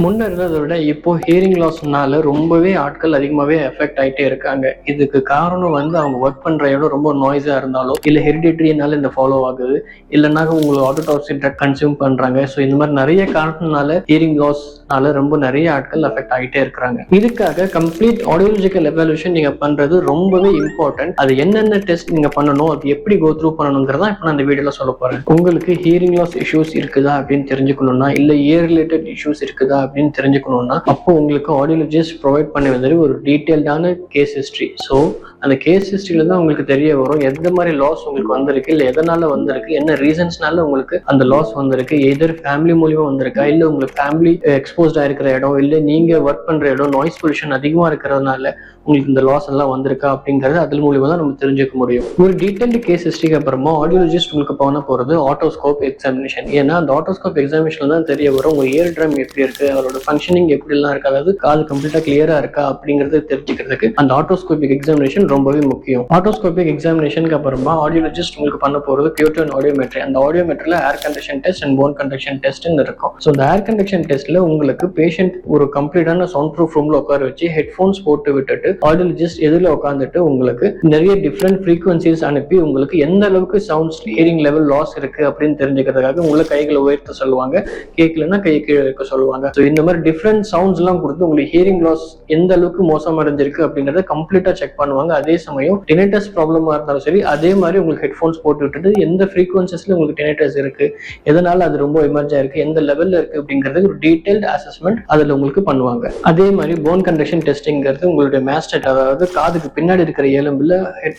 முன்ன இருந்ததை விட இப்போ ஹியரிங் லாஸ்னால ரொம்பவே ஆட்கள் அதிகமாகவே எஃபெக்ட் ஆகிட்டே இருக்காங்க. இதுக்கு காரணம் அவங்க ஒர்க் பண்ற இடம் ரொம்ப நாய்ஸா இருந்தாலோ, இல்லை ஹெரிடிட்ரினால இந்த ஃபாலோ ஆகுது, இல்லைன்னா உங்களுக்கு ஆட்டோடாக்சிக் ட்ரக் கன்சியூம் பண்றாங்க. ஸோ இந்த மாதிரி நிறைய காரணத்தினால ஹியரிங் லாஸ்னால ரொம்ப நிறைய ஆட்கள் எஃபெக்ட் ஆகிட்டே இருக்கிறாங்க. இதுக்காக கம்ப்ளீட் ஆடியோலஜிக்கல் எவாலுவேஷன் நீங்க பண்றது ரொம்பவே இம்பார்ட்டன்ட். அது என்னென்ன டெஸ்ட் நீங்க பண்ணணும், அது எப்படி கோ த்ரூ பண்ணணுங்கிறதா இப்போ நான் இந்த வீடியோல சொல்ல போறேன். உங்களுக்கு ஹியரிங் லாஸ் இஷ்யூஸ் இருக்குதா அப்படின்னு தெரிஞ்சுக்கணும்னா, இல்ல இயர் ரிலேட்டட் இஷ்யூஸ் இருக்குதா அப்படின்னு தெரிஞ்சுக்கணும்னா, அப்போ உங்களுக்கு ஆடியோலஜிஸ்ட் ப்ரொவைட் பண்ணி வந்தது ஒரு டீடைல்டான கேஸ் ஹிஸ்டரி. ஸோ அந்த கேஸ் ஹிஸ்டரியில தான் உங்களுக்கு தெரிய வரும் எந்த மாதிரி லாஸ் உங்களுக்கு வந்திருக்கு, இல்லை எதனால வந்திருக்கு, என்ன ரீசன்ஸ்னால உங்களுக்கு அந்த லாஸ் வந்திருக்கு, எதர் ஃபேமிலி மூலியமா வந்திருக்கா, இல்லை உங்களுக்கு ஃபேமிலி எக்ஸ்போஸ்டா இருக்கிற இடம், இல்லை நீங்க ஒர்க் பண்ற இடம் நாய்ஸ் பொல்யூஷன் அதிகமா இருக்கிறதுனால உங்களுக்கு இந்த லாஸ் எல்லாம் வந்திருக்கா அப்படிங்கறது அது மூலியமா தான் நம்ம தெரிஞ்சுக்க முடியும். ஒரு டீடைல்டு கேஸ் ஹிஸ்டரிக்கு அப்புறமா ஆடியோலஜிஸ்ட் உங்களுக்கு பண்ண போறது ஆட்டோஸ்கோப் எக்ஸாமினேஷன். ஏன்னா அந்த ஆட்டோஸ்கோப் எக்ஸாமினேஷன்ல தான் தெரிய வரும் உங்க இயர் ட்ரம் எப்படி இருக்கு, அதோட ஃபங்க்ஷனிங் எப்படி எல்லாம் இருக்கு, அதாவது காது கம்ப்ளீட்டா கிளியரா இருக்கா அப்படிங்கறது தெரிஞ்சுக்கிறதுக்கு அந்த ஆட்டோஸ்கோபிக் எக்ஸாமினேஷன் ரொம்பவே முக்கியம். ஆட்டோஸ்கோபிக் எக்ஸாமினேஷனுக்கு அப்புறமா ஆடியோலஜிஸ்ட் உங்களுக்கு பண்ண போறது பியூட்டர் ஆடியோமெட்ரி. அந்த ஆடியோமெட்ரியில air conduction test and bone conduction test இருக்கும். ஸோ இந்த ஏர் கண்டக்ஷன் டெஸ்ட்ல உங்களுக்கு பேஷண்ட் ஒரு கம்ப்ளீட்டான சவுண்ட் ப்ரூஃப் ரூம்ல உட்கார வச்சு ஹெட்ஃபோன்ஸ் போட்டு விட்டுட்டு ஆடியோலஜிஸ்ட் எதுல உட்காந்துட்டு உங்களுக்கு நிறைய டிஃப்ரெண்ட் ஃப்ரீக்வன்சிஸ் அனுப்பி உங்களுக்கு எந்த அளவுக்கு சவுண்ட்ஸ் ஹியரிங் லெவல் லாஸ் இருக்கு அப்படின்னு தெரிஞ்சுக்கிறதுக்காக உங்களை கைகளை உயர்த்த சொல்லுவாங்க, கேட்கலன்னா கை கீழே வைக்க சொல்லுவாங்க. ஸோ இந்த மாதிரி டிஃப்ரெண்ட் சவுண்ட்ஸ் எல்லாம் கொடுத்து உங்களுக்கு ஹியரிங் லாஸ் எந்த அளவுக்கு மோசம் அடைஞ்சிருக்கு அப்படிங்கறத கம்ப்ளீட்டா செக் பண்ணுவாங்க. அதே சமயம் டினேட்டஸ் ப்ராப்ளமா இருந்தாலும் சரி, அதே மாதிரி உங்களுக்கு ஹெட்ஃபோன்ஸ் போட்டு விட்டுட்டு எந்த ஃப்ரீக்வன்சிஸ்ல உங்களுக்கு டினேட்டஸ் இருக்கு, எதனால அது ரொம்ப எமர்ஜா இருக்கு, எந்த லெவல்ல இருக்கு அப்படிங்கிறது ஒரு டீடைல்டு அசஸ்மெண்ட் அதுல உங்களுக்கு பண்ணுவாங்க. அதே மாதிரி போன் கண்டக்ஷன் டெஸ்டிங்கிறது உங்களுடைய மேஸ்டட், அதாவது காதுக்கு பின்னாடி இருக்கிற எலும்புல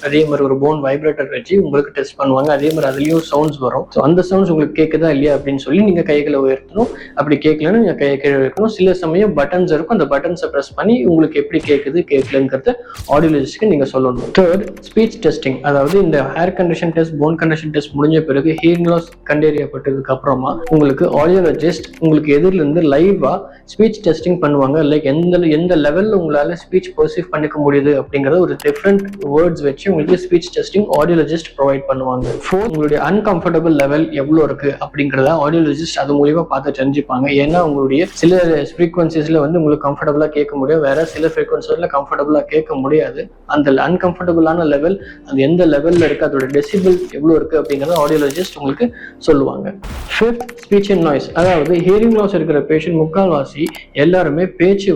அதே மாதிரி ஒரு போன் வைப்ரேட்டர் வச்சு உங்களுக்கு டெஸ்ட் பண்ணுவாங்க. அதே மாதிரி அதுலயும் சவுண்ட்ஸ் வரும். ஸோ அந்த சவுண்ட்ஸ் உங்களுக்கு கேட்குதா இல்லையா அப்படின்னு சொல்லி நீங்க கைகளை உயர்த்தணும். அப்படி கேட்கலன்னு நீங்க கையை கீழே வைக்கணும். சில சமயம் பட்டன்ஸ் இருக்கும், அந்த பட்டன்ஸை பிரஸ் பண்ணி உங்களுக்கு எப்படி கேட்குது கேட்கலங்கிறத ஆடியோலஜிஸ்ட்க்கு நீங்க சொல்லணும். Third, speech testing. அதாவது இந்த hair condition test, phone condition test முடிஞ்ச பிறகு ஹியரிங் லாஸ் கண்டறியப்பட்டதுக்கு அப்புறமா உங்களுக்கு ஆடியோலஜிஸ்ட் உங்களுக்கு எதிரில இருந்து லைவா ஸ்பீச் டெஸ்டிங் பண்ணுவாங்க. லைக் எந்த லெவல்ல உங்களால ஸ்பீச் பெர்சீவ் பண்ணிக்க முடியுது அப்படிங்கறத ஒரு டிஃப்ரெண்ட் வேர்ட்ஸ் வச்சு உங்களுக்கு ஸ்பீச் டெஸ்டிங் ஆடியோலஜிஸ்ட் ப்ரொவைட் பண்ணுவாங்க. ஃபோர்த், உங்களுடைய அன்கம்ஃபர்டபுள் லெவல் எவ்வளவு இருக்கு அப்படிங்கறத ஆடியோலஜிஸ்ட் அது மூலியமா பார்த்து தெரிஞ்சுப்பாங்க. ஏன்னா உங்களுடைய சில ஃப்ரீக்வன்சிஸ்ல உங்களுக்கு கம்ஃபர்டபுளா கேட்க முடியும், வேற சில ஃப்ரீக்வன்சிஸ்ல கம்ஃபர்டபுளா கேட்க முடியாது. அந்த அன்கம்ஃபர்டபுளான லெவல் அது எந்த லெவல்ல இருக்கு, அதோட டெசிபிள் எவ்வளவு இருக்கு அப்படிங்கறத ஆடியோலஜிஸ்ட் உங்களுக்கு சொல்லுவாங்க. Fifth, speech and noise. அதாவது ஹியரிங் லாஸ் இருக்கிற பேஷண்ட் முக்கால்வாசி எல்லாருமே பேச்சு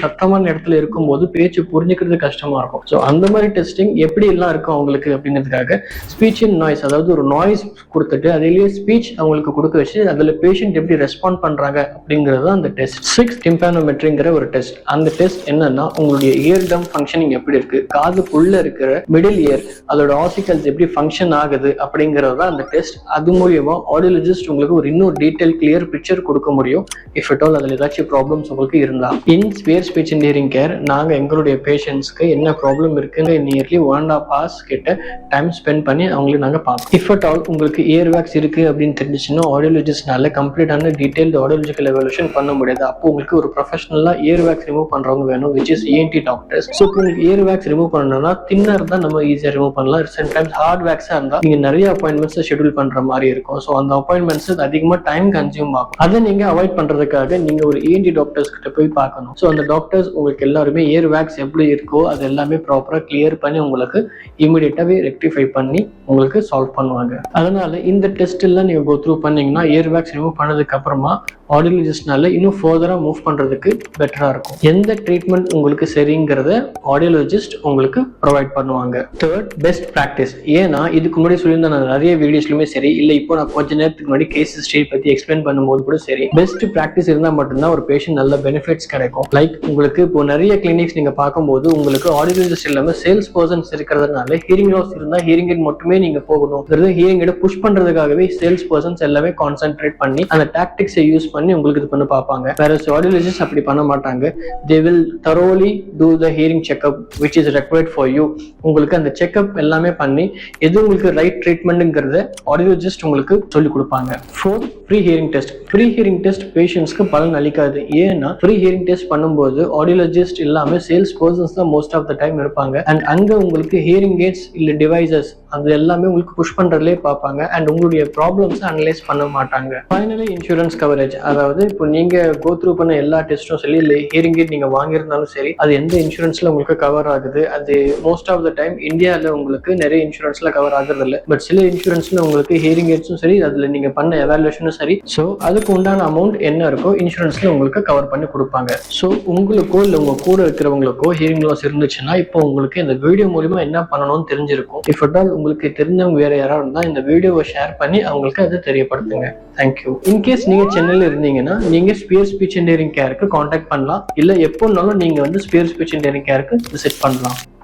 சத்தமான இடத்துல இருக்கும்போது பேச்சு புரிஞ்சுக்கிறது கஷ்டமா இருக்கும். ஸோ அந்த மாதிரி டெஸ்டிங் எப்படி எல்லாம் இருக்கும் அவங்களுக்கு அப்படிங்கிறதுக்காக ஸ்பீச் அண்ட் நாய்ஸ், அதாவது ஒரு நாய்ஸ் கொடுத்துட்டு அதிலேயே ஸ்பீச் அவங்களுக்கு கொடுக்க வச்சு அதுல பேஷண்ட் எப்படி ரெஸ்பாண்ட் பண்றாங்க அப்படிங்கிறது அந்த டெஸ்ட். சிக்ஸ்த், டிம்பானோமெட்ரிங்கிற ஒரு டெஸ்ட். அந்த டெஸ்ட் என்னன்னா உங்களுடைய இயர் டம் ஃபங்க்ஷனிங் எப்படி இருக்கு, காதுக்குள்ள இருக்கிற மிடில் இயர் அதோட ஆசிக்கல்ஸ் எப்படி ஃபங்க்ஷன் ஆகுது அப்படிங்கிறது தான் அந்த டெஸ்ட். அது மூலியமா ஆடியோலஜிஸ்ட் உங்களுக்கு ஒரு இன்னும் டீடைல் கிளியர் பிக்சர் கொடுக்க முடியும். இஃப் இட் ஆல் அதில் ஏதாச்சும் ப்ராப்ளம்ஸ் உங்களுக்கு இருந்தா. In Spear Speech and Hearing Care நாங்க எங்களுடைய பேஷண்ட்ஸ்க்கு என்ன ப்ராப்ளம் இருக்குன்னு நியர்லி 1.5 hours கிட்ட டைம் ஸ்பெண்ட் பண்ணி அவங்களுக்கு நாங்க பார்ப்போம். இஃப் அட் ஆல் உங்களுக்கு இயர் வேக்ஸ் இருக்கு அப்படின்னு தெரிஞ்சுச்சுன்னா ஆடியோலஜிஸ்ட்னால கம்ப்ளீட்டான டீடைல்டு ஆடியோலஜிக்கல் எவல்யூஷன் பண்ண முடியாது. அப்போ உங்களுக்கு ஒரு ப்ரொஃபஷனலா இயர் வேக்ஸ் ரிமூவ் பண்றவங்க வேணும், which is ENT doctors. So உங்களுக்கு இயர் வேக்ஸ் ரிமூவ் பண்ணணும்னா தின்னர் தான் நம்ம ஈஸியா ரிமூவ் பண்ணலாம். சம்டைம்ஸ் ஹார்ட் வேக்ஸா இருந்தா நீங்க நிறைய அப்பாயின்மெண்ட்ஸ் ஷெட்யூல் பண்ற மாதிரி இருக்கும். ஸோ அந்த அப்பாயின்மெண்ட்ஸ் அதிகமா டைம் கன்சியூம் ஆகும். அதை நீங்க அவாய்ட் பண்றதுக்காக நீங்க ஒரு ENT டாக்டர்ஸ் கிட்ட போய் பார்க்கணும். ஸோ அந்த டாக்டர்ஸ் உங்களுக்கு எல்லாருமே இயர் வேக்ஸ் எப்படி இருக்கோ அது எல்லாமே ப்ராப்பரா கிளியர் பண்ணி உங்களுக்கு இமிடியேட்டாவே ரெக்டிஃபை பண்ணி உங்களுக்கு சால்வ் பண்ணுவாங்க. அதனால இந்த டெஸ்ட் எல்லாம் நீங்க கோ த்ரூ பண்ணீங்கன்னா இயர் வேக்ஸ் ரிமூவ் பண்ணதுக்கு அப்புறமா ஆடியோலஜிஸ்ட்னால இன்னும் ஃபர்தரா மூவ் பண்றதுக்கு பெட்டரா இருக்கும். எந்த ட்ரீட்மெண்ட் உங்களுக்கு சரிங்கிறத ஆடியோலஜிஸ்ட் உங்களுக்கு ப்ரொவைட் பண்ணுவாங்க. Third, best practice. ஏன்னா இதுக்கு முன்னாடி சொல்லியிருந்த நான் நிறைய வீடியோஸ்லுமே சரி, இல்லை இப்போ நான் கொஞ்ச நேரத்துக்கு முன்னாடி கேஸ் ஹிஸ்டரி பத்தி எக்ஸ்பிளைன் பண்ணும்போது கூட சரி, பெஸ்ட் ப்ராக்டிஸ் இருந்தால் மட்டும்தான் ஒரு பேஷண்ட் நல்ல பெனிஃபிட்ஸ் கிடைக்கும். லைக் உங்களுக்கு இப்போ நிறைய கிளினிக்ஸ் நீங்க பார்க்கும்போது உங்களுக்கு ஆடியோலஜிஸ்ட் இல்லாம சேல்ஸ் பர்சன்ஸ் இருக்கிறதுனால ஹியரிங் லாஸ் இருந்தா ஹியரிங் எய்ட் மட்டுமே நீங்க போகணும், ஹியரிங் எய்ட் புஷ் பண்றதுக்காகவே சேல்ஸ் பர்சன்ஸ் எல்லாமே கான்சென்ட்ரேட் பண்ணி அந்த டாக்டிக்ஸை யூஸ் பண்ணி உங்களுக்கு இது பண்ண பார்ப்பாங்க. வேற ஆடியோலஜிஸ்ட் அப்படி பண்ண மாட்டாங்க. they will thoroughly do the hearing checkup which is required for you. உங்களுக்கு அந்த செக்அப் எல்லாமே பண்ணி எது உங்களுக்கு ரைட் ட்ரீட்மெண்ட்ங்கிறத ஆடியோலஜிஸ்ட் உங்களுக்கு சொல்லி கொடுப்பாங்க. Fourth, free hearing test. Free hearing test பேஷண்ட்ஸ்க்கு பலன் அளிக்காது. ஏன்னா ஃப்ரீ ஹியரிங் டெஸ்ட் பண்ணும்போது ஆடியோலஜிஸ்ட் இல்லாம சேல்ஸ் பர்சன்ஸ் தான் மோஸ்ட் ஆஃப் த டைம் இருப்பாங்க. அண்ட் அங்க உங்களுக்கு ஹியரிங் எய்ட்ஸ் இல்ல டிவைசஸ் அது எல்லாமே உங்களுக்கு புஷ் பண்றதுலேயே பார்ப்பாங்க அண்ட் உங்களுடைய ப்ராப்ளம்ஸ் அனலைஸ் பண்ண மாட்டாங்க. ஃபைனலி இன்சூரன்ஸ் கவரேஜ், அதாவது இப்போ நீங்க கோ த்ரூ பண்ண எல்லா டெஸ்ட்டும் சரி இல்லை ஹியரிங் எய்ட் நீங்க வாங்கியிருந்தாலும் சரி அது எந்த இன்சூரன்ஸ்ல உங்களுக்கு கவர் ஆகுது. அது மோஸ்ட் ஆஃப் த டைம் இந்தியாவில் உங்களுக்கு நிறைய இன்சூரன்ஸ்ல கவர் ஆகுறது இல்லை. பட் சில இன்சூரன்ஸ்ல உங்களுக்கு ஹியரிங் எய்ட்ஸும் சரி அதுல நீங்க பண்ண எவாலுவேஷனும் சரி ஸோ அதுக்கு உண்டான அமௌண்ட் என்ன இருக்கோ இன்சூரன்ஸ்ல உங்களுக்கு கவர் பண்ணி கொடுப்பாங்க. ஸோ உங்களுக்கோ இல்லை உங்க கூட இருக்கிறவங்களுக்கோ ஹியரிங் லாஸ் இருந்துச்சுன்னா இப்போ உங்களுக்கு இந்த வீடியோ மூலியமா என்ன பண்ணணும்னு தெரிஞ்சிருக்கும். இஃப் அட் ஆல் உங்களுக்கு தெரிஞ்சவங்க வேற யாராவது இருந்தா இந்த வீடியோவை ஷேர் பண்ணி அவங்களுக்கு அதை தெரியப்படுத்துங்க. தேங்க்யூ. இன்கேஸ் நீங்க சென்னையில இருந்தீங்கன்னா நீங்க ஸ்பியர் ஸ்பீச் அண்ட் ஹியரிங் கேருக்கு கான்டாக்ட் பண்ணலாம். இல்ல எப்போனாலும் நீங்க வந்து ஸ்பியர் ஸ்பீச் அண்ட் ஹியரிங் கேருக்கு விசிட் பண்ணலாம்.